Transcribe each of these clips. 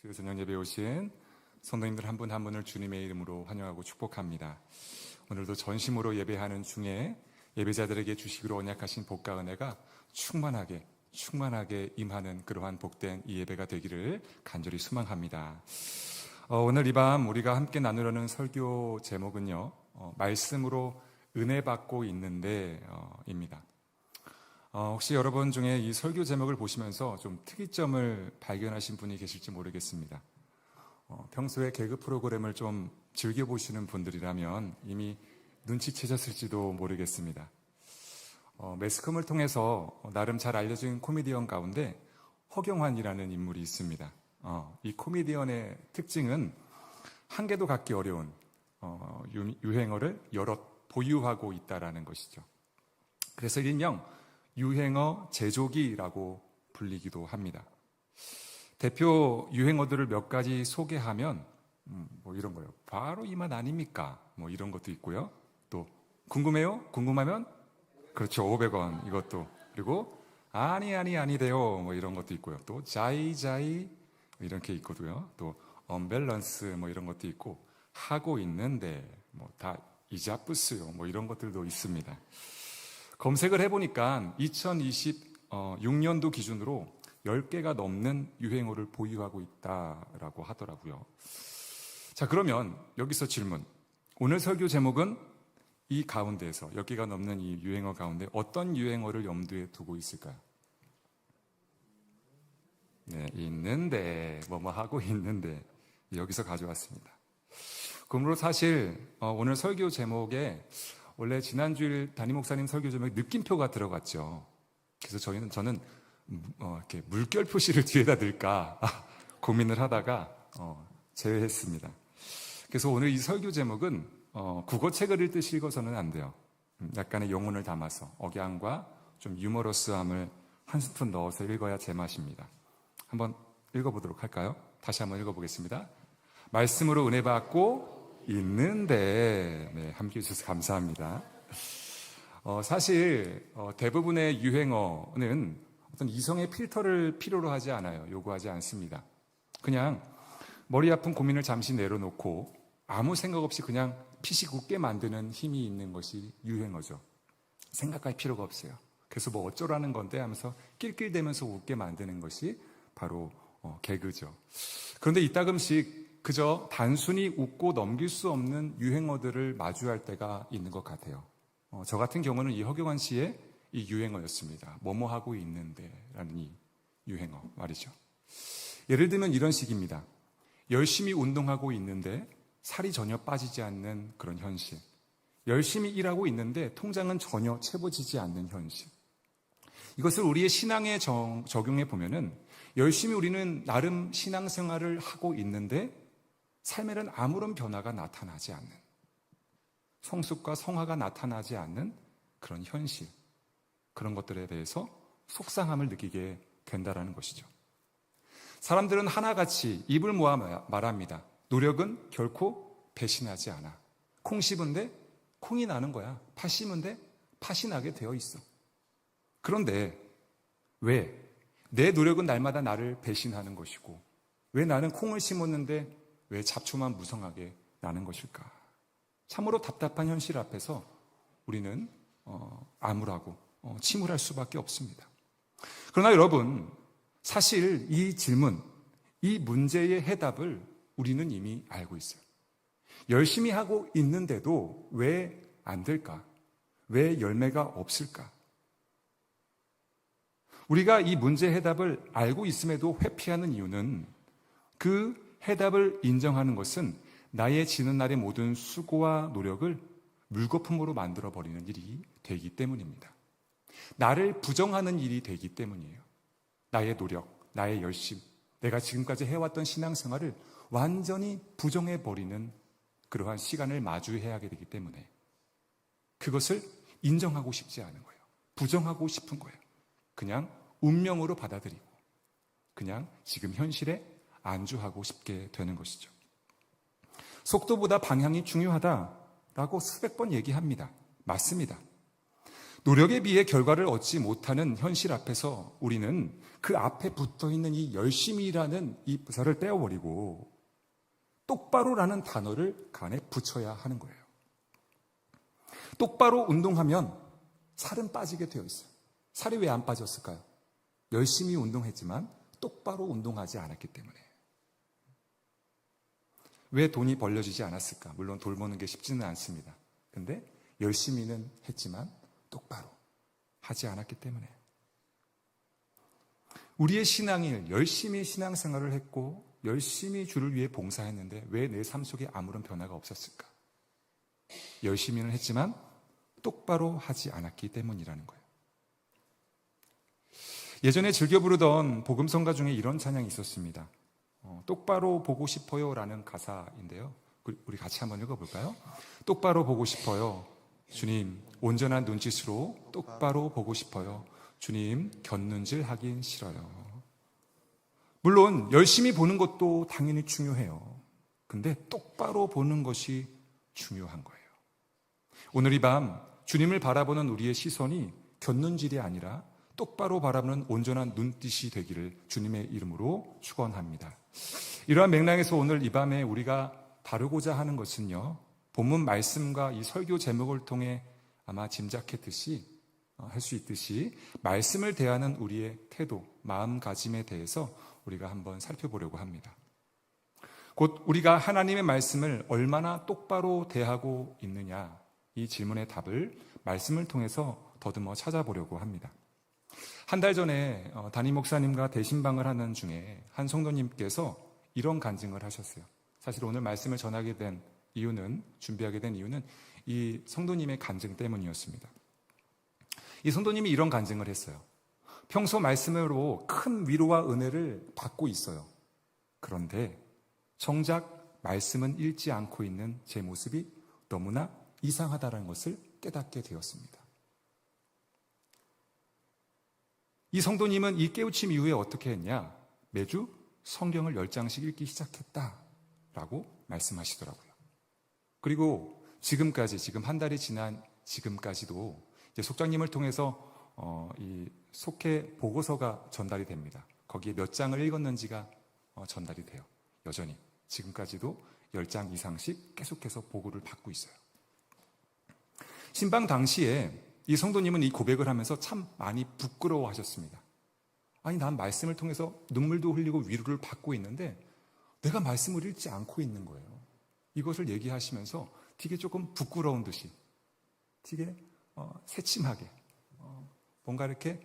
주일 저녁 예배에 오신 성도님들 한 분 한 분을 주님의 이름으로 환영하고 축복합니다. 오늘도 전심으로 예배하는 중에 예배자들에게 주시기로 언약하신 복과 은혜가 충만하게 임하는 그러한 복된 이 예배가 되기를 간절히 소망합니다. 오늘 이 밤 우리가 함께 나누려는 설교 제목은요, 말씀으로 은혜 받고 있는데 입니다. 혹시 여러분 중에 이 설교 제목을 보시면서 좀 특이점을 발견하신 분이 계실지 모르겠습니다. 평소에 개그 프로그램을 좀 즐겨보시는 분들이라면 이미 눈치채셨을지도 모르겠습니다. 매스컴을 통해서 나름 잘 알려진 코미디언 가운데 허경환이라는 인물이 있습니다. 이 코미디언의 특징은 한 개도 갖기 어려운 유행어를 여럿 보유하고 있다는 것이죠. 그래서 일명 유행어 제조기라고 불리기도 합니다. 대표 유행어들을 몇 가지 소개하면 이런 거요. 바로 이 맛 아닙니까? 이런 것도 있고요. 또 궁금해요? 궁금하면 그렇죠. 500원 이것도. 그리고 아니돼요. 이런 것도 있고요. 또 자이 이렇게 있거든요. 또 언밸런스 이런 것도 있고 하고 있는데 다 이자뿌스요. 이런 것들도 있습니다. 검색을 해보니까 2026년도 기준으로 10개가 넘는 유행어를 보유하고 있다라고 하더라고요. 자, 그러면 여기서 질문. 오늘 설교 제목은 이 가운데에서 10개가 넘는 이 유행어 가운데 어떤 유행어를 염두에 두고 있을까요? 네, 있는데, 하고 있는데, 여기서 가져왔습니다. 그러므로 사실 오늘 설교 제목에 원래 지난주일 담임 목사님 설교 제목에 느낌표가 들어갔죠. 그래서 저는 이렇게 물결 표시를 뒤에다 넣을까 고민을 하다가 제외했습니다. 그래서 오늘 이 설교 제목은 국어책을 읽듯이 읽어서는 안 돼요. 약간의 영혼을 담아서 억양과 좀 유머러스함을 한 스푼 넣어서 읽어야 제맛입니다. 한번 읽어보도록 할까요? 다시 한번 읽어보겠습니다. 말씀으로 은혜 받고 있는데, 네, 함께 해주셔서 감사합니다. 사실 대부분의 유행어는 어떤 이성의 필터를 필요로 하지 않아요. 요구하지 않습니다. 그냥 머리 아픈 고민을 잠시 내려놓고 아무 생각 없이 그냥 피식 웃게 만드는 힘이 있는 것이 유행어죠. 생각할 필요가 없어요. 그래서 어쩌라는 건데 하면서 낄낄대면서 웃게 만드는 것이 바로 개그죠. 그런데 이따금씩 그저 단순히 웃고 넘길 수 없는 유행어들을 마주할 때가 있는 것 같아요. 저 같은 경우는 이 허경환 씨의 이 유행어였습니다. 하고 있는데 라는 이 유행어 말이죠. 예를 들면 이런 식입니다. 열심히 운동하고 있는데 살이 전혀 빠지지 않는 그런 현실. 열심히 일하고 있는데 통장은 전혀 채워지지 않는 현실. 이것을 우리의 신앙에 적용해 보면은 열심히 우리는 나름 신앙생활을 하고 있는데 삶에는 아무런 변화가 나타나지 않는, 성숙과 성화가 나타나지 않는 그런 현실, 그런 것들에 대해서 속상함을 느끼게 된다는 것이죠. 사람들은 하나같이 입을 모아 말합니다. 노력은 결코 배신하지 않아. 콩 씹은데 콩이 나는 거야. 팥 심은데 팥이 나게 되어 있어. 그런데 왜 내 노력은 날마다 나를 배신하는 것이고 왜 나는 콩을 심었는데 왜 잡초만 무성하게 나는 것일까? 참으로 답답한 현실 앞에서 우리는 암울하고 침울할 수밖에 없습니다. 그러나 여러분, 사실 이 질문, 이 문제의 해답을 우리는 이미 알고 있어요. 열심히 하고 있는데도 왜 안 될까? 왜 열매가 없을까? 우리가 이 문제의 해답을 알고 있음에도 회피하는 이유는 그 해답을 인정하는 것은 나의 지는 날의 모든 수고와 노력을 물거품으로 만들어버리는 일이 되기 때문입니다. 나를 부정하는 일이 되기 때문이에요. 나의 노력, 나의 열심, 내가 지금까지 해왔던 신앙생활을 완전히 부정해버리는 그러한 시간을 마주해야 하게 되기 때문에 그것을 인정하고 싶지 않은 거예요. 부정하고 싶은 거예요. 그냥 운명으로 받아들이고 그냥 지금 현실에 안주하고 싶게 되는 것이죠. 속도보다 방향이 중요하다라고 수백 번 얘기합니다. 맞습니다. 노력에 비해 결과를 얻지 못하는 현실 앞에서 우리는 그 앞에 붙어 있는 이 열심히라는 이 부사를 떼어버리고 똑바로라는 단어를 그 안에 붙여야 하는 거예요. 똑바로 운동하면 살은 빠지게 되어 있어요. 살이 왜 안 빠졌을까요? 열심히 운동했지만 똑바로 운동하지 않았기 때문에. 왜 돈이 벌려지지 않았을까? 물론 돌 버는 게 쉽지는 않습니다. 근데 열심히는 했지만 똑바로 하지 않았기 때문에. 우리의 신앙일, 열심히 신앙생활을 했고 열심히 주를 위해 봉사했는데 왜 내 삶 속에 아무런 변화가 없었을까? 열심히는 했지만 똑바로 하지 않았기 때문이라는 거예요. 예전에 즐겨 부르던 복음성가 중에 이런 찬양이 있었습니다. 똑바로 보고 싶어요 라는 가사인데요. 우리 같이 한번 읽어볼까요? 똑바로 보고 싶어요. 주님, 온전한 눈짓으로 똑바로 보고 싶어요. 주님, 곁눈질 하긴 싫어요. 물론 열심히 보는 것도 당연히 중요해요. 근데 똑바로 보는 것이 중요한 거예요. 오늘 이 밤 주님을 바라보는 우리의 시선이 곁눈질이 아니라 똑바로 바라보는 온전한 눈빛이 되기를 주님의 이름으로 축원합니다. 이러한 맥락에서 오늘 이 밤에 우리가 다루고자 하는 것은요, 본문 말씀과 이 설교 제목을 통해 아마 짐작했듯이 할 수 있듯이 말씀을 대하는 우리의 태도, 마음가짐에 대해서 우리가 한번 살펴보려고 합니다. 곧 우리가 하나님의 말씀을 얼마나 똑바로 대하고 있느냐, 이 질문의 답을 말씀을 통해서 더듬어 찾아보려고 합니다. 한 달 전에 담임 목사님과 대신방을 하는 중에 한 성도님께서 이런 간증을 하셨어요. 사실 오늘 말씀을 전하게 된 이유는, 준비하게 된 이유는 이 성도님의 간증 때문이었습니다. 이 성도님이 이런 간증을 했어요. 평소 말씀으로 큰 위로와 은혜를 받고 있어요. 그런데 정작 말씀은 읽지 않고 있는 제 모습이 너무나 이상하다는 것을 깨닫게 되었습니다. 이 성도님은 이 깨우침 이후에 어떻게 했냐? 매주 성경을 10장씩 읽기 시작했다라고 말씀하시더라고요. 그리고 지금까지, 지금 한 달이 지난 지금까지도 이제 속장님을 통해서 이 속회 보고서가 전달이 됩니다. 거기에 몇 장을 읽었는지가 전달이 돼요. 여전히 지금까지도 10장 이상씩 계속해서 보고를 받고 있어요. 신방 당시에 이 성도님은 이 고백을 하면서 참 많이 부끄러워하셨습니다. 아니, 난 말씀을 통해서 눈물도 흘리고 위로를 받고 있는데 내가 말씀을 읽지 않고 있는 거예요. 이것을 얘기하시면서 되게 조금 부끄러운 듯이, 되게 새침하게, 뭔가 이렇게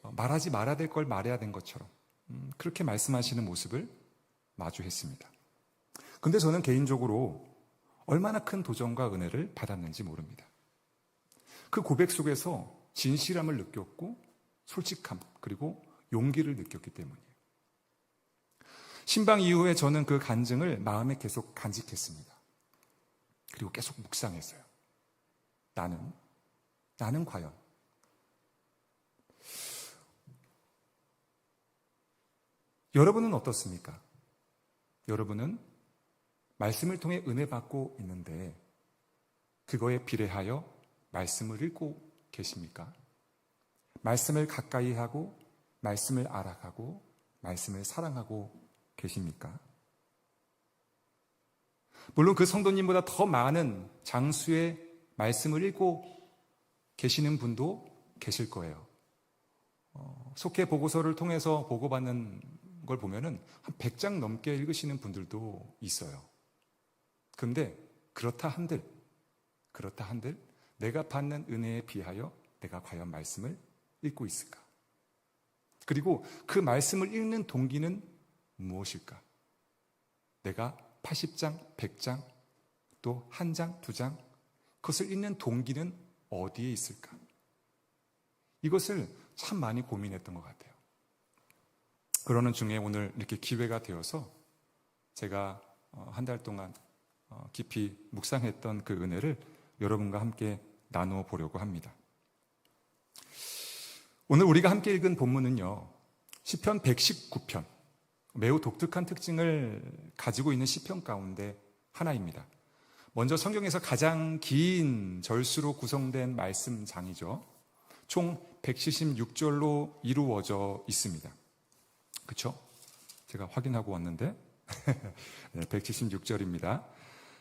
말하지 말아야 될 걸 말해야 된 것처럼 그렇게 말씀하시는 모습을 마주했습니다. 근데 저는 개인적으로 얼마나 큰 도전과 은혜를 받았는지 모릅니다. 그 고백 속에서 진실함을 느꼈고 솔직함, 그리고 용기를 느꼈기 때문이에요. 신방 이후에 저는 그 간증을 마음에 계속 간직했습니다. 그리고 계속 묵상했어요. 나는 과연 여러분은 어떻습니까? 여러분은 말씀을 통해 은혜 받고 있는데 그거에 비례하여 말씀을 읽고 계십니까? 말씀을 가까이 하고 말씀을 알아가고 말씀을 사랑하고 계십니까? 물론 그 성도님보다 더 많은 장수의 말씀을 읽고 계시는 분도 계실 거예요. 속회 보고서를 통해서 보고받는 걸 보면은 한 100장 넘게 읽으시는 분들도 있어요. 그런데 그렇다 한들 내가 받는 은혜에 비하여 내가 과연 말씀을 읽고 있을까? 그리고 그 말씀을 읽는 동기는 무엇일까? 내가 80장, 100장, 또 1장, 2장, 그것을 읽는 동기는 어디에 있을까? 이것을 참 많이 고민했던 것 같아요. 그러는 중에 오늘 이렇게 기회가 되어서 제가 한 달 동안 깊이 묵상했던 그 은혜를 여러분과 함께 나누어 보려고 합니다. 오늘 우리가 함께 읽은 본문은요, 시편 119편, 매우 독특한 특징을 가지고 있는 시편 가운데 하나입니다. 먼저 성경에서 가장 긴 절수로 구성된 말씀장이죠. 총 176절로 이루어져 있습니다. 그렇죠? 제가 확인하고 왔는데 네, 176절입니다.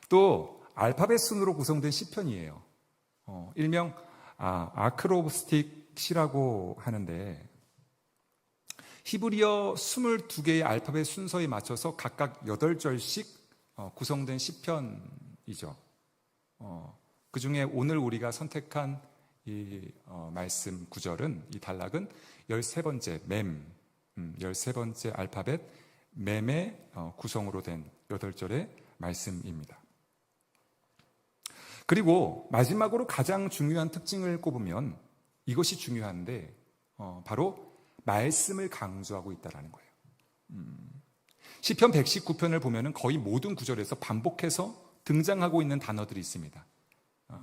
또 알파벳 순으로 구성된 시편이에요. 일명 아크로스틱 시라고 하는데 히브리어 22개의 알파벳 순서에 맞춰서 각각 8절씩 구성된 시편이죠. 그 중에 오늘 우리가 선택한 이 말씀 구절은, 이 단락은 13번째 맴, 13번째 알파벳 맴의 구성으로 된 8절의 말씀입니다. 그리고 마지막으로 가장 중요한 특징을 꼽으면 이것이 중요한데 바로 말씀을 강조하고 있다는 거예요. 시편 119편을 보면 거의 모든 구절에서 반복해서 등장하고 있는 단어들이 있습니다.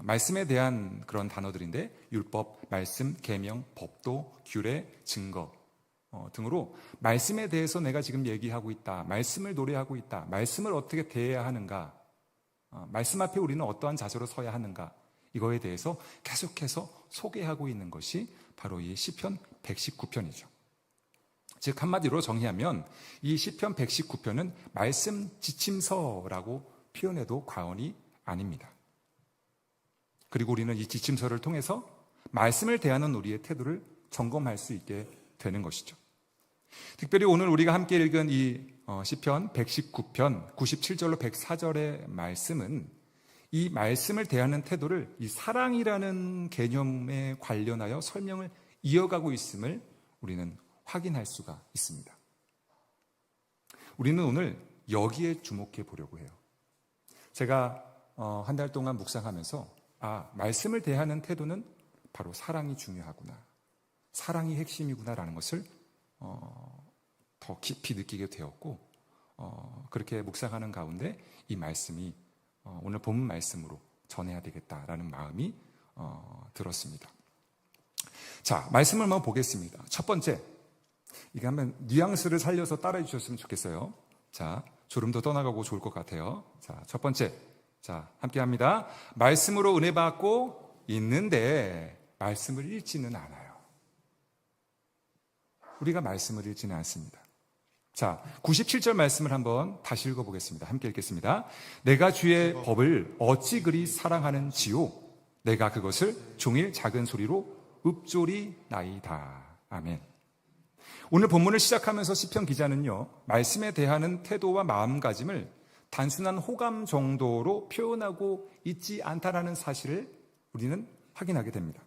말씀에 대한 그런 단어들인데 율법, 말씀, 계명, 법도, 규례, 증거 등으로 말씀에 대해서 내가 지금 얘기하고 있다, 말씀을 노래하고 있다, 말씀을 어떻게 대해야 하는가, 말씀 앞에 우리는 어떠한 자세로 서야 하는가, 이거에 대해서 계속해서 소개하고 있는 것이 바로 이 시편 119편이죠. 즉 한마디로 정의하면 이 시편 119편은 말씀 지침서라고 표현해도 과언이 아닙니다. 그리고 우리는 이 지침서를 통해서 말씀을 대하는 우리의 태도를 점검할 수 있게 되는 것이죠. 특별히 오늘 우리가 함께 읽은 이 시편 119편 97절로 104절의 말씀은 이 말씀을 대하는 태도를 이 사랑이라는 개념에 관련하여 설명을 이어가고 있음을 우리는 확인할 수가 있습니다. 우리는 오늘 여기에 주목해 보려고 해요. 제가 한 달 동안 묵상하면서 말씀을 대하는 태도는 바로 사랑이 중요하구나, 사랑이 핵심이구나라는 것을 더 깊이 느끼게 되었고, 그렇게 묵상하는 가운데 이 말씀이 오늘 본문 말씀으로 전해야 되겠다라는 마음이 들었습니다. 자, 말씀을 한번 보겠습니다. 첫 번째, 이게 한번 뉘앙스를 살려서 따라해 주셨으면 좋겠어요. 자, 졸음도 떠나가고 좋을 것 같아요. 자, 첫 번째, 자, 함께 합니다. 말씀으로 은혜 받고 있는데 말씀을 읽지는 않아요. 우리가 말씀을 읽지는 않습니다. 자, 97절 말씀을 한번 다시 읽어보겠습니다. 함께 읽겠습니다. 내가 주의 법을 어찌 그리 사랑하는지요, 내가 그것을 종일 작은 소리로 읊조리나이다. 아멘. 오늘 본문을 시작하면서 시편 기자는요, 말씀에 대하는 태도와 마음가짐을 단순한 호감 정도로 표현하고 있지 않다라는 사실을 우리는 확인하게 됩니다.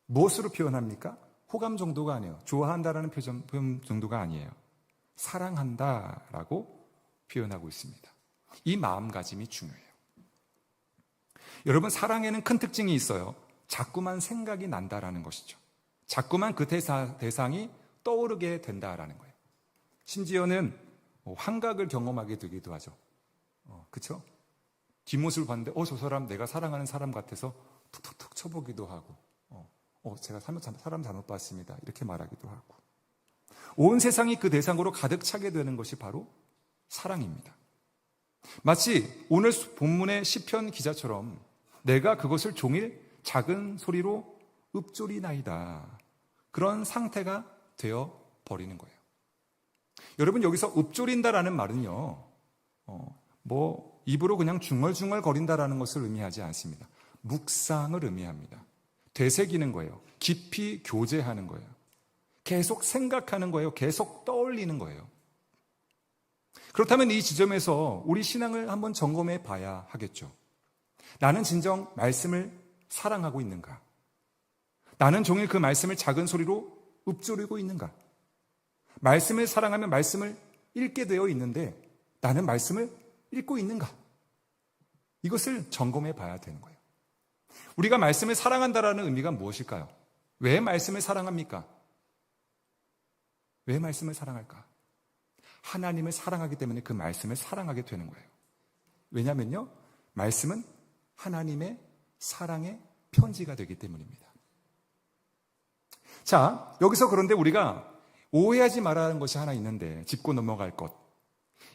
무엇으로 표현합니까? 호감 정도가 아니에요. 좋아한다라는 표현 정도가 아니에요. 사랑한다라고 표현하고 있습니다. 이 마음가짐이 중요해요. 여러분, 사랑에는 큰 특징이 있어요. 자꾸만 생각이 난다라는 것이죠. 자꾸만 그 대상이 떠오르게 된다라는 거예요. 심지어는 환각을 경험하게 되기도 하죠. 그렇죠? 뒷모습을 봤는데 저 사람 내가 사랑하는 사람 같아서 툭툭툭 쳐보기도 하고, 제가 사람 잘못 봤습니다, 이렇게 말하기도 하고, 온 세상이 그 대상으로 가득 차게 되는 것이 바로 사랑입니다. 마치 오늘 본문의 시편 기자처럼 내가 그것을 종일 작은 소리로 읊조리나이다, 그런 상태가 되어 버리는 거예요. 여러분, 여기서 읊조린다라는 말은요, 입으로 그냥 중얼중얼 거린다라는 것을 의미하지 않습니다. 묵상을 의미합니다. 되새기는 거예요. 깊이 교제하는 거예요. 계속 생각하는 거예요. 계속 떠올리는 거예요. 그렇다면 이 지점에서 우리 신앙을 한번 점검해 봐야 하겠죠. 나는 진정 말씀을 사랑하고 있는가? 나는 종일 그 말씀을 작은 소리로 읊조리고 있는가? 말씀을 사랑하면 말씀을 읽게 되어 있는데 나는 말씀을 읽고 있는가? 이것을 점검해 봐야 되는 거예요. 우리가 말씀을 사랑한다라는 의미가 무엇일까요? 왜 말씀을 사랑합니까? 왜 말씀을 사랑할까? 하나님을 사랑하기 때문에 그 말씀을 사랑하게 되는 거예요. 왜냐하면요, 말씀은 하나님의 사랑의 편지가 되기 때문입니다. 자, 여기서 그런데 우리가 오해하지 말아야 하는 것이 하나 있는데, 짚고 넘어갈 것.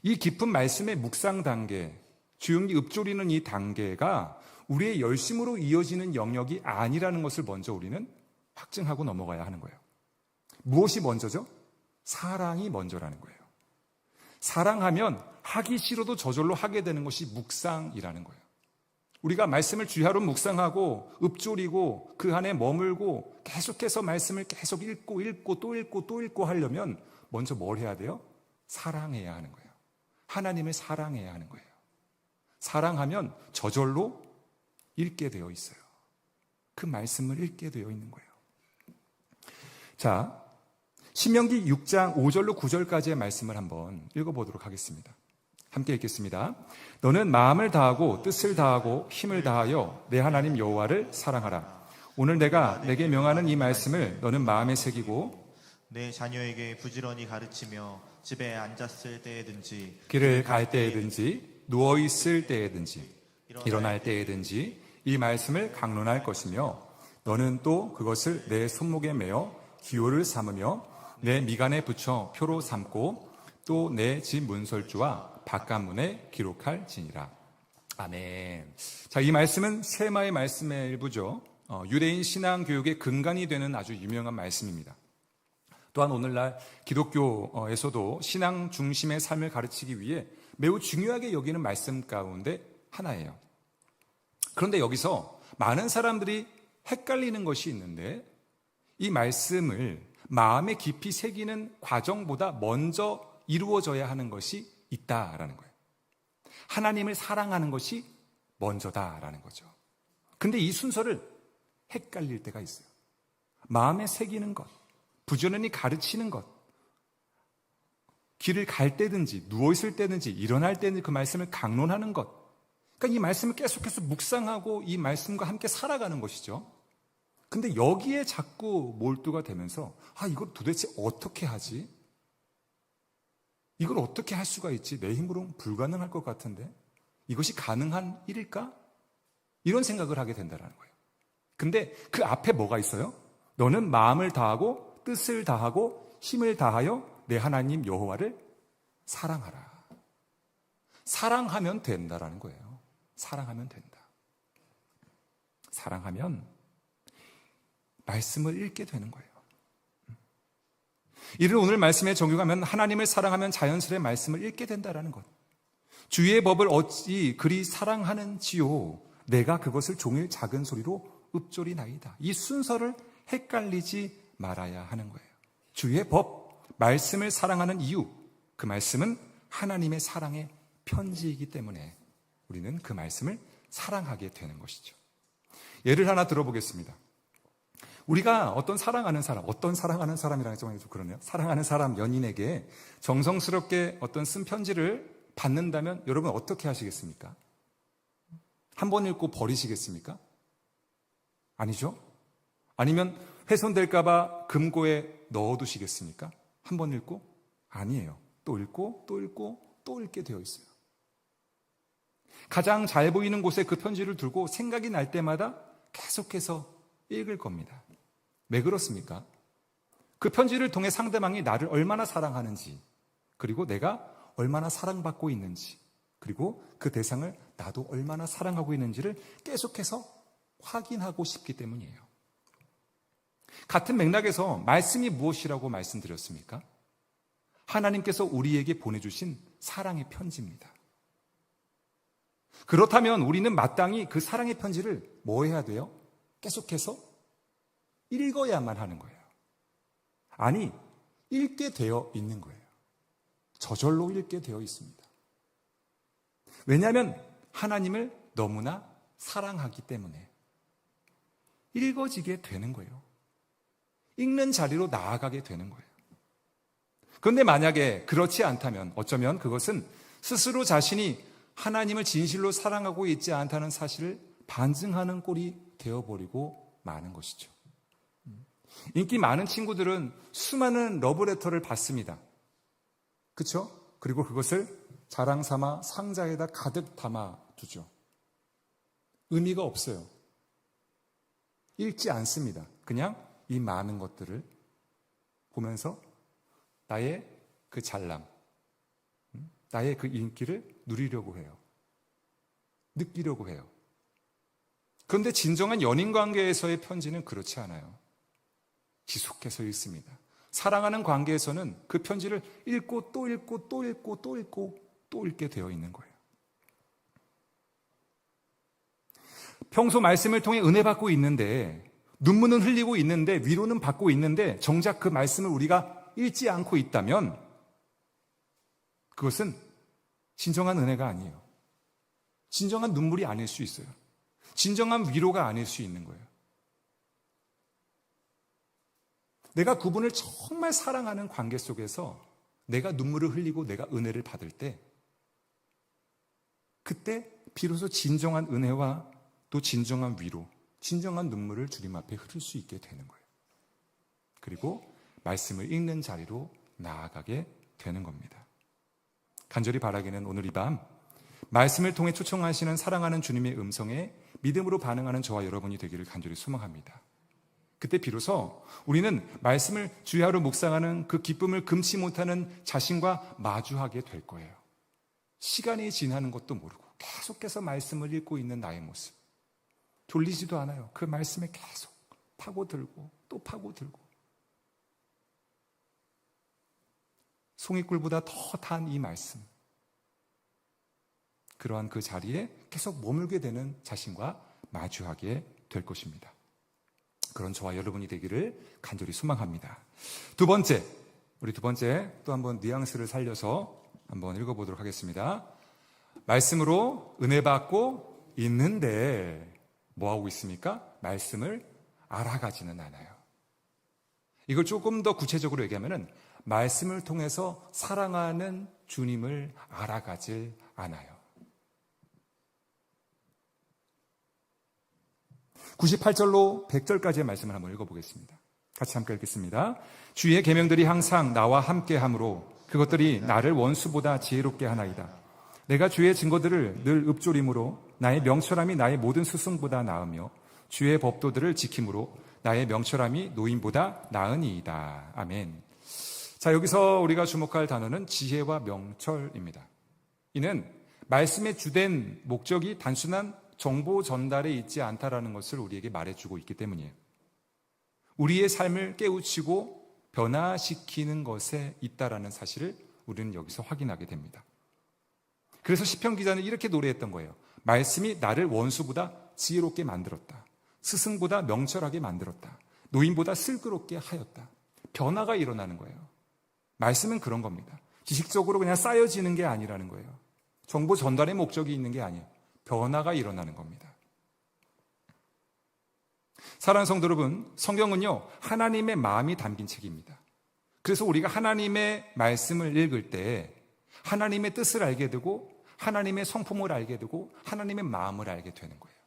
이 깊은 말씀의 묵상 단계, 주용기 읊조리는 이 단계가 우리의 열심으로 이어지는 영역이 아니라는 것을 먼저 우리는 확증하고 넘어가야 하는 거예요. 무엇이 먼저죠? 사랑이 먼저라는 거예요. 사랑하면 하기 싫어도 저절로 하게 되는 것이 묵상이라는 거예요. 우리가 말씀을 주야로 묵상하고 읊조리고 그 안에 머물고 계속해서 말씀을 계속 읽고 또 읽고 또 읽고 하려면 먼저 뭘 해야 돼요? 사랑해야 하는 거예요. 하나님을 사랑해야 하는 거예요. 사랑하면 저절로 읽게 되어 있어요. 그 말씀을 읽게 되어 있는 거예요. 자, 신명기 6장 5절로 9절까지의 말씀을 한번 읽어보도록 하겠습니다. 함께 읽겠습니다. 너는 마음을 다하고 뜻을 다하고 힘을 다하여 내 하나님 여호와를 사랑하라. 오늘 내가 내게 명하는 이 말씀을 너는 마음에 새기고 내 자녀에게 부지런히 가르치며 집에 앉았을 때에든지 길을 갈 때에든지 누워 있을 때에든지 일어날 때에든지 이 말씀을 강론할 것이며 너는 또 그것을 내 손목에 매어 기호를 삼으며 내 미간에 붙여 표로 삼고 또 내 집 문설주와 바깥문에 기록할지니라. 아멘. 자, 이 말씀은 세마의 말씀의 일부죠. 유대인 신앙 교육의 근간이 되는 아주 유명한 말씀입니다. 또한 오늘날 기독교에서도 신앙 중심의 삶을 가르치기 위해 매우 중요하게 여기는 말씀 가운데 하나예요. 그런데 여기서 많은 사람들이 헷갈리는 것이 있는데 이 말씀을 마음에 깊이 새기는 과정보다 먼저 이루어져야 하는 것이 있다라는 거예요. 하나님을 사랑하는 것이 먼저다라는 거죠. 근데 이 순서를 헷갈릴 때가 있어요. 마음에 새기는 것, 부지런히 가르치는 것, 길을 갈 때든지 누워있을 때든지 일어날 때든지 그 말씀을 강론하는 것, 그러니까 이 말씀을 계속해서 묵상하고 이 말씀과 함께 살아가는 것이죠. 근데 여기에 자꾸 몰두가 되면서 이걸 도대체 어떻게 하지? 이걸 어떻게 할 수가 있지? 내 힘으로는 불가능할 것 같은데 이것이 가능한 일일까? 이런 생각을 하게 된다는 거예요. 근데 그 앞에 뭐가 있어요? 너는 마음을 다하고 뜻을 다하고 힘을 다하여 내 하나님 여호와를 사랑하라. 사랑하면 된다라는 거예요. 사랑하면 된다. 사랑하면 말씀을 읽게 되는 거예요. 이를 오늘 말씀에 적용하면 하나님을 사랑하면 자연스레 말씀을 읽게 된다라는 것. 주의 법을 어찌 그리 사랑하는지요. 내가 그것을 종일 작은 소리로 읊조리나이다. 이 순서를 헷갈리지 말아야 하는 거예요. 주의 법, 말씀을 사랑하는 이유, 그 말씀은 하나님의 사랑의 편지이기 때문에 우리는 그 말씀을 사랑하게 되는 것이죠. 예를 하나 들어보겠습니다. 우리가 어떤 사랑하는 사람이라는 좀 그러네요. 사랑하는 사람, 연인에게 정성스럽게 어떤 쓴 편지를 받는다면 여러분 어떻게 하시겠습니까? 한 번 읽고 버리시겠습니까? 아니죠? 아니면 훼손될까봐 금고에 넣어두시겠습니까? 한 번 읽고? 아니에요. 또 읽고 또 읽고 또 읽게 되어 있어요. 가장 잘 보이는 곳에 그 편지를 두고 생각이 날 때마다 계속해서 읽을 겁니다. 왜 그렇습니까? 그 편지를 통해 상대방이 나를 얼마나 사랑하는지, 그리고 내가 얼마나 사랑받고 있는지, 그리고 그 대상을 나도 얼마나 사랑하고 있는지를 계속해서 확인하고 싶기 때문이에요. 같은 맥락에서 말씀이 무엇이라고 말씀드렸습니까? 하나님께서 우리에게 보내주신 사랑의 편지입니다. 그렇다면 우리는 마땅히 그 사랑의 편지를 뭐 해야 돼요? 계속해서 읽어야만 하는 거예요. 아니, 읽게 되어 있는 거예요. 저절로 읽게 되어 있습니다. 왜냐하면 하나님을 너무나 사랑하기 때문에 읽어지게 되는 거예요. 읽는 자리로 나아가게 되는 거예요. 그런데 만약에 그렇지 않다면 어쩌면 그것은 스스로 자신이 하나님을 진실로 사랑하고 있지 않다는 사실을 반증하는 꼴이 되어버리고 마는 것이죠. 인기 많은 친구들은 수많은 러브레터를 받습니다. 그렇죠? 그리고 그것을 자랑 삼아 상자에다 가득 담아두죠. 의미가 없어요. 읽지 않습니다. 그냥 이 많은 것들을 보면서 나의 그 잘남, 나의 그 인기를 누리려고 해요. 느끼려고 해요. 그런데 진정한 연인 관계에서의 편지는 그렇지 않아요. 지속해서 읽습니다. 사랑하는 관계에서는 그 편지를 읽고 또 읽고 또 읽고 또 읽고 또 읽게 되어 있는 거예요. 평소 말씀을 통해 은혜 받고 있는데, 눈물은 흘리고 있는데, 위로는 받고 있는데, 정작 그 말씀을 우리가 읽지 않고 있다면 그것은 진정한 은혜가 아니에요. 진정한 눈물이 아닐 수 있어요. 진정한 위로가 아닐 수 있는 거예요. 내가 그분을 정말 사랑하는 관계 속에서 내가 눈물을 흘리고 내가 은혜를 받을 때, 그때 비로소 진정한 은혜와 또 진정한 위로, 진정한 눈물을 주님 앞에 흐를 수 있게 되는 거예요. 그리고 말씀을 읽는 자리로 나아가게 되는 겁니다. 간절히 바라기는 오늘 이 밤 말씀을 통해 초청하시는 사랑하는 주님의 음성에 믿음으로 반응하는 저와 여러분이 되기를 간절히 소망합니다. 그때 비로소 우리는 말씀을 주야로 묵상하는 그 기쁨을 금치 못하는 자신과 마주하게 될 거예요. 시간이 지나는 것도 모르고 계속해서 말씀을 읽고 있는 나의 모습, 졸리지도 않아요. 그 말씀에 계속 파고들고 또 파고들고, 송이꿀보다 더 단 이 말씀, 그러한 그 자리에 계속 머물게 되는 자신과 마주하게 될 것입니다. 그런 저와 여러분이 되기를 간절히 소망합니다. 우리 두 번째 또 한번 뉘앙스를 살려서 한번 읽어보도록 하겠습니다. 말씀으로 은혜 받고 있는데 뭐하고 있습니까? 말씀을 알아가지는 않아요. 이걸 조금 더 구체적으로 얘기하면은 말씀을 통해서 사랑하는 주님을 알아가질 않아요. 98절로 100절까지의 말씀을 한번 읽어보겠습니다. 같이 함께 읽겠습니다. 주의 계명들이 항상 나와 함께하므로 그것들이 나를 원수보다 지혜롭게 하나이다. 내가 주의 증거들을 늘 읊조림으로 나의 명철함이 나의 모든 스승보다 나으며 주의 법도들을 지킴으로 나의 명철함이 노인보다 나으니이다. 아멘. 자, 여기서 우리가 주목할 단어는 지혜와 명철입니다. 이는 말씀의 주된 목적이 단순한 정보 전달에 있지 않다라는 것을 우리에게 말해주고 있기 때문이에요. 우리의 삶을 깨우치고 변화시키는 것에 있다라는 사실을 우리는 여기서 확인하게 됩니다. 그래서 시편 기자는 이렇게 노래했던 거예요. 말씀이 나를 원수보다 지혜롭게 만들었다. 스승보다 명철하게 만들었다. 노인보다 슬그럽게 하였다. 변화가 일어나는 거예요. 말씀은 그런 겁니다. 지식적으로 그냥 쌓여지는 게 아니라는 거예요. 정보 전달의 목적이 있는 게 아니에요. 변화가 일어나는 겁니다. 사랑하는 성도 여러분, 성경은요, 하나님의 마음이 담긴 책입니다. 그래서 우리가 하나님의 말씀을 읽을 때 하나님의 뜻을 알게 되고 하나님의 성품을 알게 되고 하나님의 마음을 알게 되는 거예요.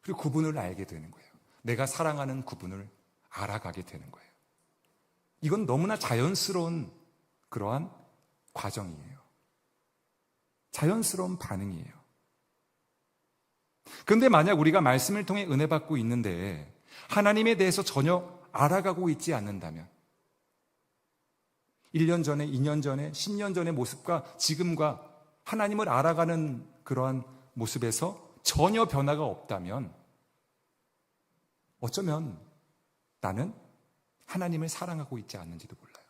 그리고 그분을 알게 되는 거예요. 내가 사랑하는 그분을 알아가게 되는 거예요. 이건 너무나 자연스러운 그러한 과정이에요. 자연스러운 반응이에요. 그런데 만약 우리가 말씀을 통해 은혜 받고 있는데 하나님에 대해서 전혀 알아가고 있지 않는다면 1년 전에, 2년 전에, 10년 전의 모습과 지금과 하나님을 알아가는 그러한 모습에서 전혀 변화가 없다면 어쩌면 나는 하나님을 사랑하고 있지 않는지도 몰라요.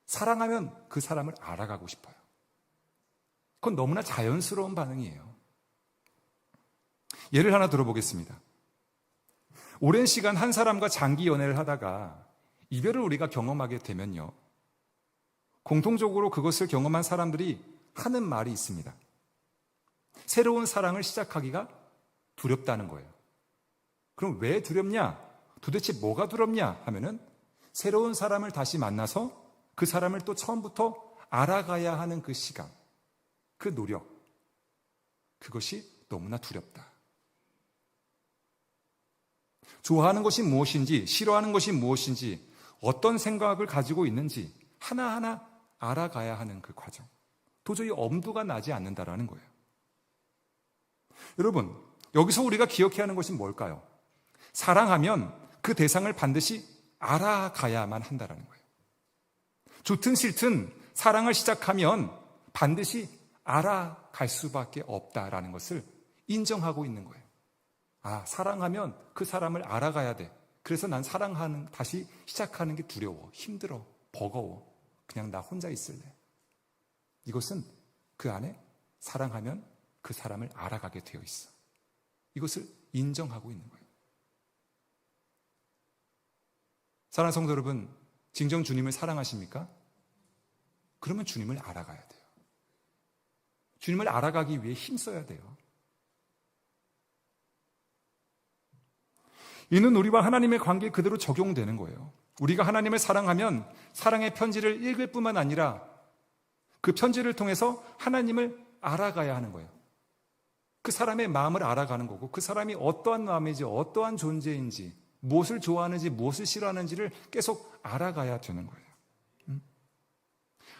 사랑하면 그 사람을 알아가고 싶어요. 그건 너무나 자연스러운 반응이에요. 예를 하나 들어보겠습니다. 오랜 시간 한 사람과 장기 연애를 하다가 이별을 우리가 경험하게 되면요, 공통적으로 그것을 경험한 사람들이 하는 말이 있습니다. 새로운 사랑을 시작하기가 두렵다는 거예요. 그럼 왜 두렵냐? 도대체 뭐가 두렵냐 하면은 새로운 사람을 다시 만나서 그 사람을 또 처음부터 알아가야 하는 그 시간, 그 노력, 그것이 너무나 두렵다. 좋아하는 것이 무엇인지, 싫어하는 것이 무엇인지, 어떤 생각을 가지고 있는지 하나하나 알아가야 하는 그 과정, 도저히 엄두가 나지 않는다라는 거예요. 여러분, 여기서 우리가 기억해야 하는 것이 뭘까요? 사랑하면 그 대상을 반드시 알아가야만 한다라는 거예요. 좋든 싫든 사랑을 시작하면 반드시 알아갈 수밖에 없다라는 것을 인정하고 있는 거예요. 아, 사랑하면 그 사람을 알아가야 돼. 그래서 난 다시 시작하는 게 두려워, 힘들어, 버거워. 그냥 나 혼자 있을래. 이것은 그 안에 사랑하면 그 사람을 알아가게 되어 있어. 이것을 인정하고 있는 거예요. 사랑하는 성도 여러분, 진정 주님을 사랑하십니까? 그러면 주님을 알아가야 돼요. 주님을 알아가기 위해 힘써야 돼요. 이는 우리와 하나님의 관계에 그대로 적용되는 거예요. 우리가 하나님을 사랑하면 사랑의 편지를 읽을 뿐만 아니라 그 편지를 통해서 하나님을 알아가야 하는 거예요. 그 사람의 마음을 알아가는 거고, 그 사람이 어떠한 마음인지, 어떠한 존재인지, 무엇을 좋아하는지, 무엇을 싫어하는지를 계속 알아가야 되는 거예요.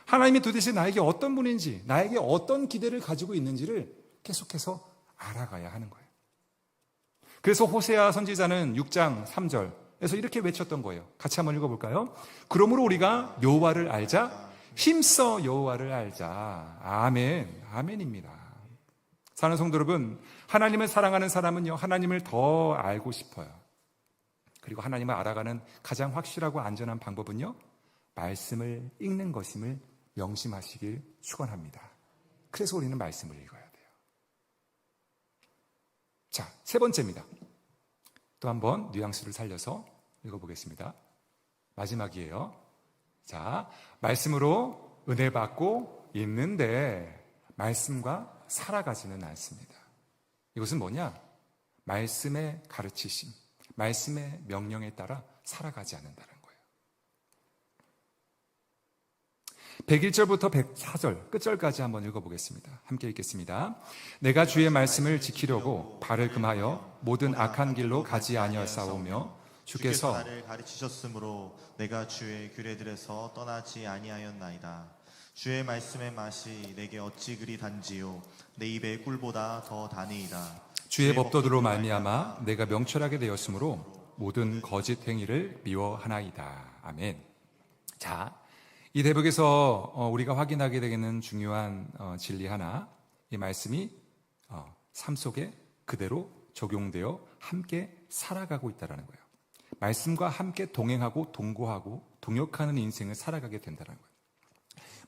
하나님이 도대체 나에게 어떤 분인지, 나에게 어떤 기대를 가지고 있는지를 계속해서 알아가야 하는 거예요. 그래서 호세아 선지자는 6장 3절에서 이렇게 외쳤던 거예요. 같이 한번 읽어볼까요? 그러므로 우리가 여호와를 알자, 힘써 여호와를 알자. 아멘, 아멘입니다. 사랑하는 성도 여러분, 하나님을 사랑하는 사람은요, 하나님을 더 알고 싶어요. 그리고 하나님을 알아가는 가장 확실하고 안전한 방법은요, 말씀을 읽는 것임을 명심하시길 축원합니다. 그래서 우리는 말씀을 읽어야 돼요. 자, 세 번째입니다. 또 한번 뉘앙스를 살려서 읽어보겠습니다. 마지막이에요. 자, 말씀으로 은혜 받고 있는데 말씀과 살아가지는 않습니다. 이것은 뭐냐? 말씀의 가르치심, 말씀의 명령에 따라 살아가지 않는다는 거예요. 101절부터 104절 끝절까지 한번 읽어보겠습니다. 함께 읽겠습니다. 내가 주의 말씀을 지키려고 발을 금하여 모든 악한 길로 가지 아니하사오며 주께서 나를 가르치셨으므로 내가 주의 규례들에서 떠나지 아니하였나이다. 주의 말씀의 맛이 내게 어찌 그리 단지요 내 입의 꿀보다 더 다니이다. 주의 법도들로 말미암아 내가 명철하게 되었으므로 모든 거짓 행위를 미워하나이다. 아멘. 자, 이 대목에서 우리가 확인하게 되는 중요한 진리 하나, 이 말씀이 삶 속에 그대로 적용되어 함께 살아가고 있다는 거예요. 말씀과 함께 동행하고 동거하고 동역하는 인생을 살아가게 된다는 거예요.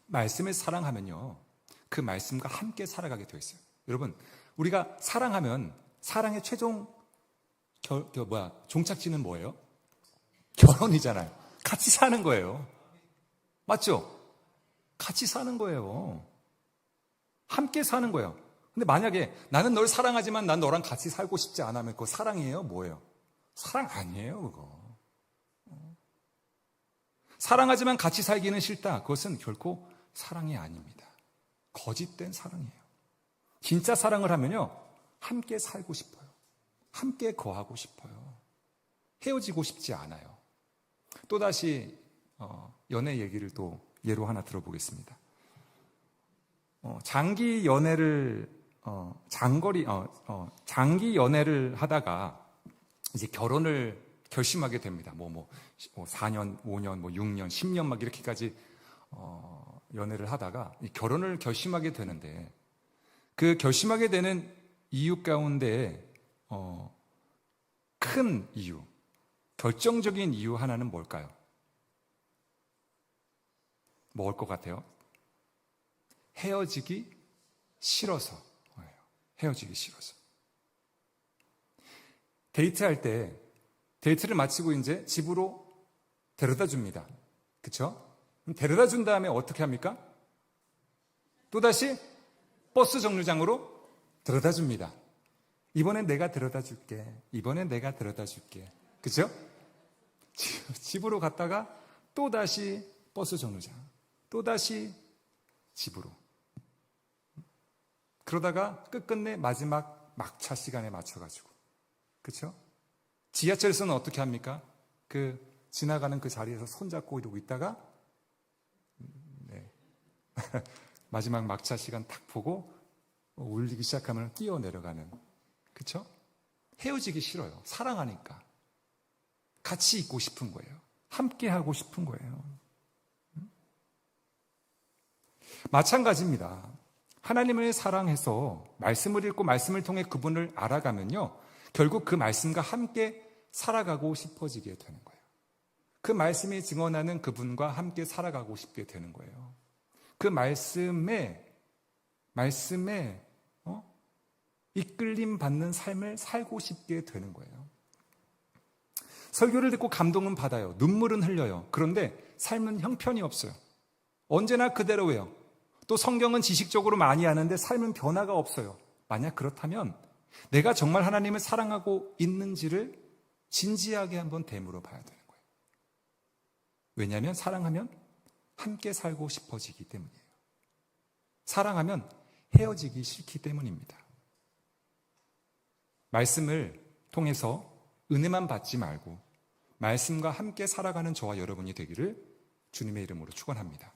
말씀을 사랑하면요, 그 말씀과 함께 살아가게 되어 있어요. 여러분, 우리가 사랑하면 사랑의 최종 종착지는 뭐예요? 결혼이잖아요. 같이 사는 거예요. 맞죠? 같이 사는 거예요. 함께 사는 거예요. 근데 만약에 나는 널 사랑하지만 난 너랑 같이 살고 싶지 않으면 그거 사랑이에요? 뭐예요? 사랑 아니에요, 그거. 사랑하지만 같이 살기는 싫다. 그것은 결코 사랑이 아닙니다. 거짓된 사랑이에요. 진짜 사랑을 하면요, 함께 살고 싶어요. 함께 거하고 싶어요. 헤어지고 싶지 않아요. 또다시 연애 얘기를 또 예로 하나 들어보겠습니다. 장기 연애를 하다가 이제 결혼을 결심하게 됩니다. 4년, 5년, 6년, 10년 막 이렇게까지 연애를 하다가 결혼을 결심하게 되는데, 그 결심하게 되는 이유 가운데 큰 이유, 결정적인 이유 하나는 뭘까요? 뭐일 것 같아요? 헤어지기 싫어서. 헤어지기 싫어서. 데이트할 때 데이트를 마치고 이제 집으로 데려다 줍니다. 그렇죠? 데려다 준 다음에 어떻게 합니까? 또다시 버스 정류장으로 데려다 줍니다. 이번엔 내가 데려다 줄게. 이번엔 내가 데려다 줄게. 그렇죠? 집으로 갔다가 또다시 버스 정류장. 또다시 집으로. 그러다가 끝끝내 마지막 막차 시간에 맞춰가지고. 그렇죠? 지하철에서는 어떻게 합니까? 지나가는 그 자리에서 손잡고 이러고 있다가 마지막 막차 시간 딱 보고 울리기 시작하면 뛰어 내려가는. 그렇죠? 헤어지기 싫어요. 사랑하니까. 같이 있고 싶은 거예요. 함께 하고 싶은 거예요. 마찬가지입니다. 하나님을 사랑해서 말씀을 읽고 말씀을 통해 그분을 알아가면요, 결국 그 말씀과 함께 살아가고 싶어지게 되는 거예요. 그 말씀이 증언하는 그분과 함께 살아가고 싶게 되는 거예요. 그 말씀에 이끌림 받는 삶을 살고 싶게 되는 거예요. 설교를 듣고 감동은 받아요. 눈물은 흘려요. 그런데 삶은 형편이 없어요. 언제나 그대로예요. 또 성경은 지식적으로 많이 아는데 삶은 변화가 없어요. 만약 그렇다면 내가 정말 하나님을 사랑하고 있는지를 진지하게 한번 되물어 봐야 되는 거예요. 왜냐하면 사랑하면 함께 살고 싶어지기 때문이에요. 사랑하면 헤어지기 싫기 때문입니다. 말씀을 통해서 은혜만 받지 말고 말씀과 함께 살아가는 저와 여러분이 되기를 주님의 이름으로 축원합니다.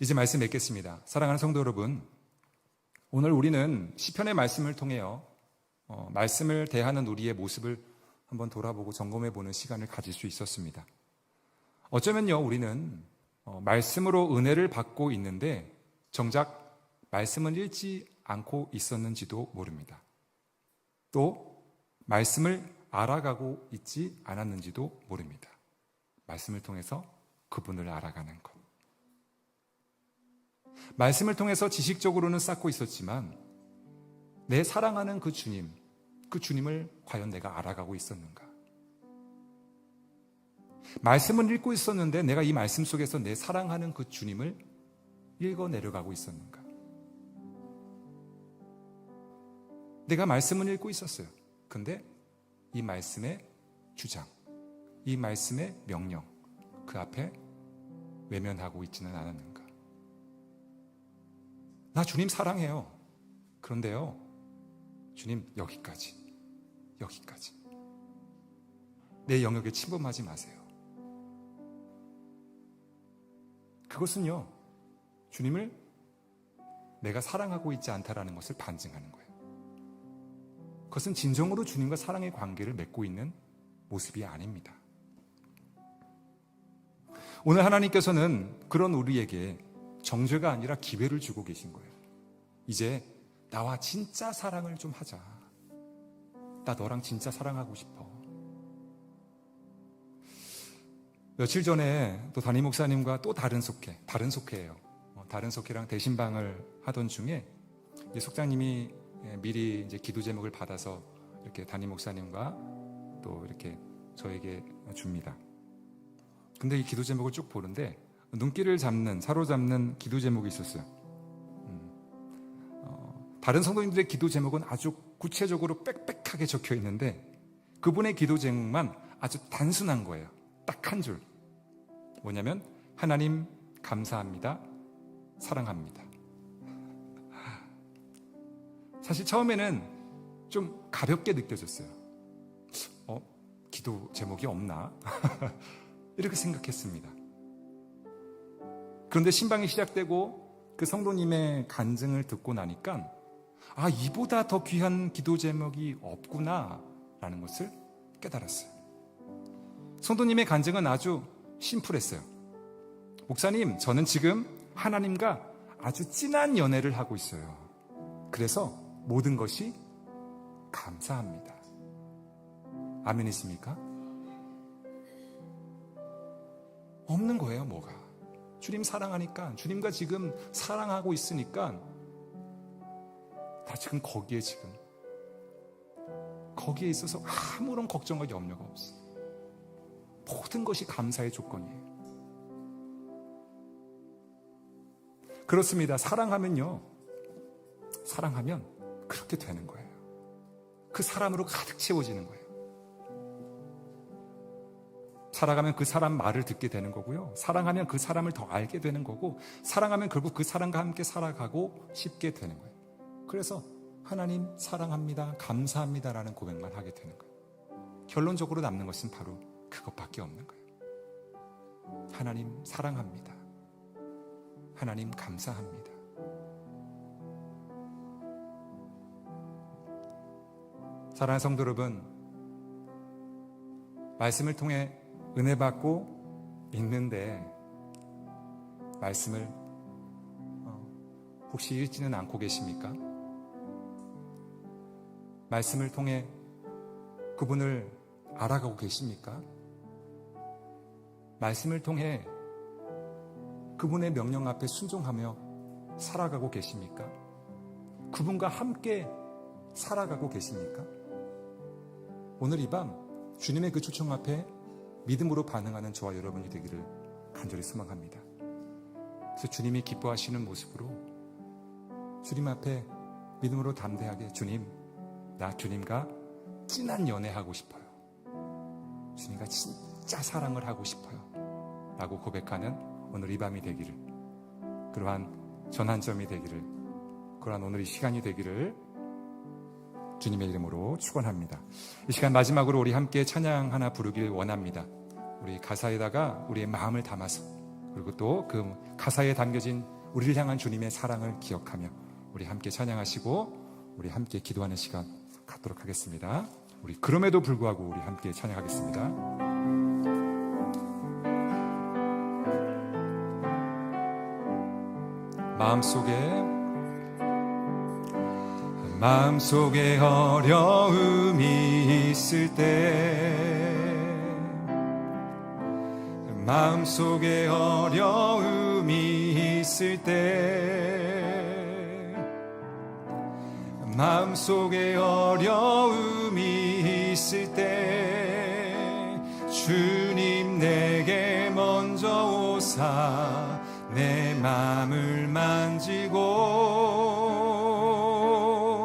이제 말씀 맺겠습니다. 사랑하는 성도 여러분, 오늘 우리는 시편의 말씀을 통해요 말씀을 대하는 우리의 모습을 한번 돌아보고 점검해보는 시간을 가질 수 있었습니다. 어쩌면요 우리는 말씀으로 은혜를 받고 있는데 정작 말씀은 읽지 않고 있었는지도 모릅니다. 또 말씀을 알아가고 있지 않았는지도 모릅니다. 말씀을 통해서 그분을 알아가는 것. 말씀을 통해서 지식적으로는 쌓고 있었지만 내 사랑하는 그 주님을 과연 내가 알아가고 있었는가? 말씀을 읽고 있었는데 내가 이 말씀 속에서 내 사랑하는 그 주님을 읽어 내려가고 있었는가? 내가 말씀을 읽고 있었어요. 근데 이 말씀의 주장, 이 말씀의 명령, 그 앞에 외면하고 있지는 않았는가? 나 주님 사랑해요. 그런데요, 주님 여기까지. 내 영역에 침범하지 마세요. 그것은요, 주님을 내가 사랑하고 있지 않다라는 것을 반증하는 거예요. 그것은 진정으로 주님과 사랑의 관계를 맺고 있는 모습이 아닙니다. 오늘 하나님께서는 그런 우리에게 정죄가 아니라 기회를 주고 계신 거예요. 이제 나와 진짜 사랑을 좀 하자. 나 너랑 진짜 사랑하고 싶어. 며칠 전에 또 담임 목사님과 또 다른 속회예요. 다른 속회랑 대신방을 하던 중에 속장님이 미리 이제 기도 제목을 받아서 이렇게 담임 목사님과 또 이렇게 저에게 줍니다. 근데 이 기도 제목을 쭉 보는데 눈길을 사로잡는 기도 제목이 있었어요. 다른 성도님들의 기도 제목은 아주 구체적으로 빽빽하게 적혀 있는데 그분의 기도 제목만 아주 단순한 거예요. 딱 한 줄. 뭐냐면 하나님 감사합니다. 사랑합니다. 사실 처음에는 좀 가볍게 느껴졌어요. 기도 제목이 없나? 이렇게 생각했습니다. 그런데 신방이 시작되고 그 성도님의 간증을 듣고 나니까 이보다 더 귀한 기도 제목이 없구나라는 것을 깨달았어요. 성도님의 간증은 아주 심플했어요. 목사님, 저는 지금 하나님과 아주 진한 연애를 하고 있어요. 그래서 모든 것이 감사합니다. 아멘이십니까? 없는 거예요, 뭐가. 주님 사랑하니까, 주님과 지금 사랑하고 있으니까 나 지금 거기에 있어서 아무런 걱정과 염려가 없어. 모든 것이 감사의 조건이에요. 그렇습니다. 사랑하면 그렇게 되는 거예요. 그 사람으로 가득 채워지는 거예요. 살아가면 그 사람 말을 듣게 되는 거고요. 사랑하면 그 사람을 더 알게 되는 거고, 사랑하면 결국 그 사람과 함께 살아가고 싶게 되는 거예요. 그래서 하나님 사랑합니다, 감사합니다라는 고백만 하게 되는 거예요. 결론적으로 남는 것은 바로 그것밖에 없는 거예요. 하나님 사랑합니다. 하나님 감사합니다. 사랑하는 성도 여러분, 말씀을 통해 은혜 받고 있는데 말씀을 혹시 읽지는 않고 계십니까? 말씀을 통해 그분을 알아가고 계십니까? 말씀을 통해 그분의 명령 앞에 순종하며 살아가고 계십니까? 그분과 함께 살아가고 계십니까? 오늘 이 밤 주님의 그 초청 앞에 믿음으로 반응하는 저와 여러분이 되기를 간절히 소망합니다. 그래서 주님이 기뻐하시는 모습으로 주님 앞에 믿음으로 담대하게 주님, 나 주님과 진한 연애하고 싶어요. 주님과 진짜 사랑을 하고 싶어요. 라고 고백하는 오늘 이 밤이 되기를, 그러한 전환점이 되기를, 그러한 오늘 이 시간이 되기를 주님의 이름으로 축원합니다. 이 시간 마지막으로 우리 함께 찬양 하나 부르길 원합니다. 우리 가사에다가 우리의 마음을 담아서, 그리고 또 그 가사에 담겨진 우리를 향한 주님의 사랑을 기억하며 우리 함께 찬양하시고 우리 함께 기도하는 시간 갖도록 하겠습니다. 우리 그럼에도 불구하고 우리 함께 찬양하겠습니다. 마음속에 어려움이 있을 때, 마음속에 어려움이 있을 때, 마음속에 어려움이 있을 때, 주님 내게 먼저 오사 내 마음을 만지고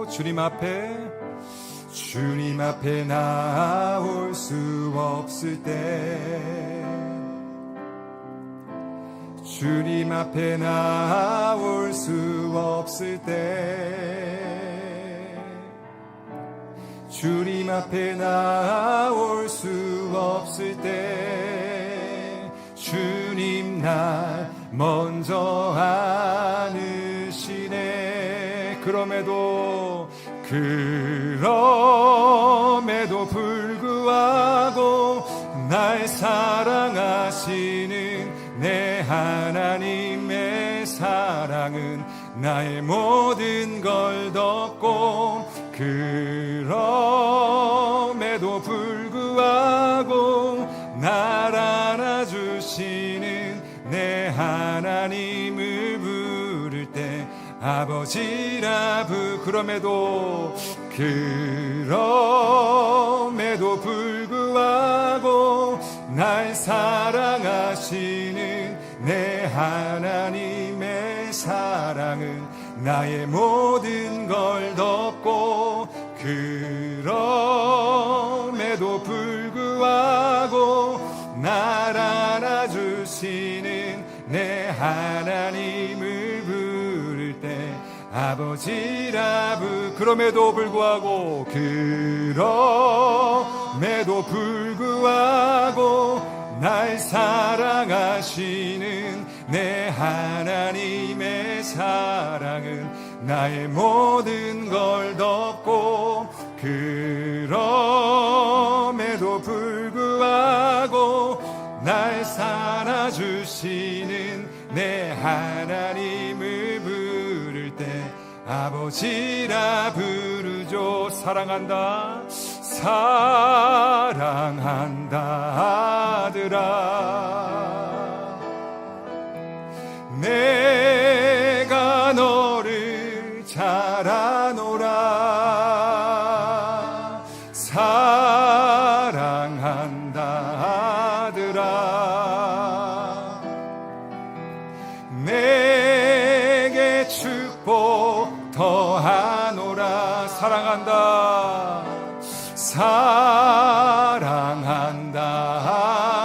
주님 앞에 나올 수 없을 때, 주님 앞에 나올 수 없을 때, 주님 앞에 나올 수 없을 때, 주님 날 먼저 안으시네. 그럼에도 불구하고 날 사랑하시는 내 하나님의 사랑은 나의 모든 걸 덮고, 그럼에도 불구하고 날 안아주시는 내 하나님을 부를 때 아버지라 그럼에도 불구하고 날 사랑하시는 내 하나님의 사랑은 나의 모든 걸 덮고, 그럼에도 불구하고 날 안아주시는 내 하나님을 부를 때 아버지라 그럼에도 불구하고 날 사랑하시는 내 하나님의 사랑은 나의 모든 걸 덮고, 그럼에도 불구하고 날 살아주시는 내 하나님을 부를 때 아버지라 부르죠. 사랑한다 아들아, 내가 너를 잘 아노라. 사랑한다 아들아, 내게 축복 더하노라. 사랑한다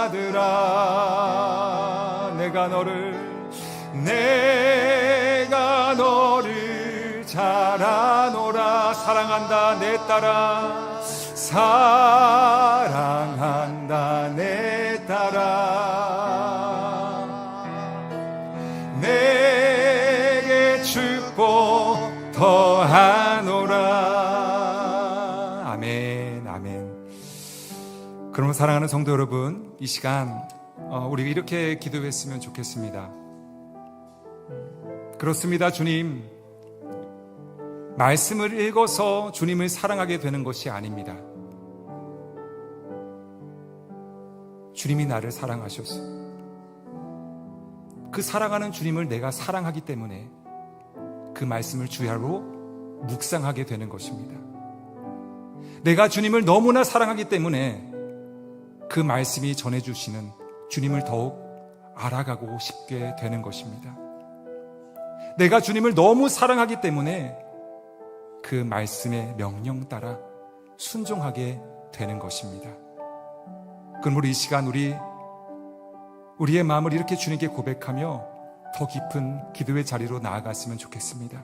아들아, 내가 너를 잘 아노라. 사랑한다 내 딸아, 사랑한다 내 딸아, 내게 축복 더하노라. 아멘, 아멘. 그럼 사랑하는 성도 여러분, 이 시간 우리가 이렇게 기도했으면 좋겠습니다. 그렇습니다. 주님, 말씀을 읽어서 주님을 사랑하게 되는 것이 아닙니다. 주님이 나를 사랑하셨어. 그 사랑하는 주님을 내가 사랑하기 때문에 그 말씀을 주야로 묵상하게 되는 것입니다. 내가 주님을 너무나 사랑하기 때문에 그 말씀이 전해주시는 주님을 더욱 알아가고 싶게 되는 것입니다. 내가 주님을 너무 사랑하기 때문에 그 말씀의 명령 따라 순종하게 되는 것입니다. 그럼 우리 이 시간 우리의 마음을 이렇게 주님께 고백하며 더 깊은 기도의 자리로 나아갔으면 좋겠습니다.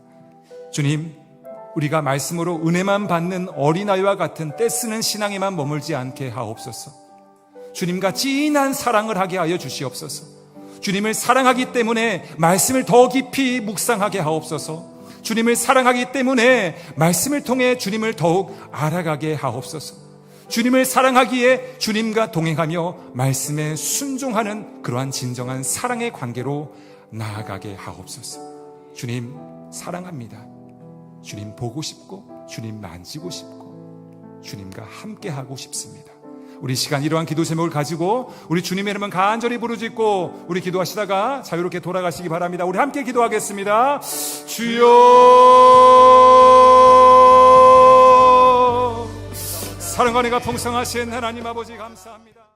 주님, 우리가 말씀으로 은혜만 받는 어린아이와 같은 떼쓰는 신앙에만 머물지 않게 하옵소서. 주님과 진한 사랑을 하게 하여 주시옵소서. 주님을 사랑하기 때문에 말씀을 더 깊이 묵상하게 하옵소서. 주님을 사랑하기 때문에 말씀을 통해 주님을 더욱 알아가게 하옵소서. 주님을 사랑하기에 주님과 동행하며 말씀에 순종하는 그러한 진정한 사랑의 관계로 나아가게 하옵소서. 주님 사랑합니다. 주님 보고 싶고 주님 만지고 싶고 주님과 함께하고 싶습니다. 우리 시간 이러한 기도 제목을 가지고 우리 주님의 이름은 간절히 부르짖고 우리 기도하시다가 자유롭게 돌아가시기 바랍니다. 우리 함께 기도하겠습니다. 주여, 사랑과 은혜가 풍성하신 하나님 아버지 감사합니다.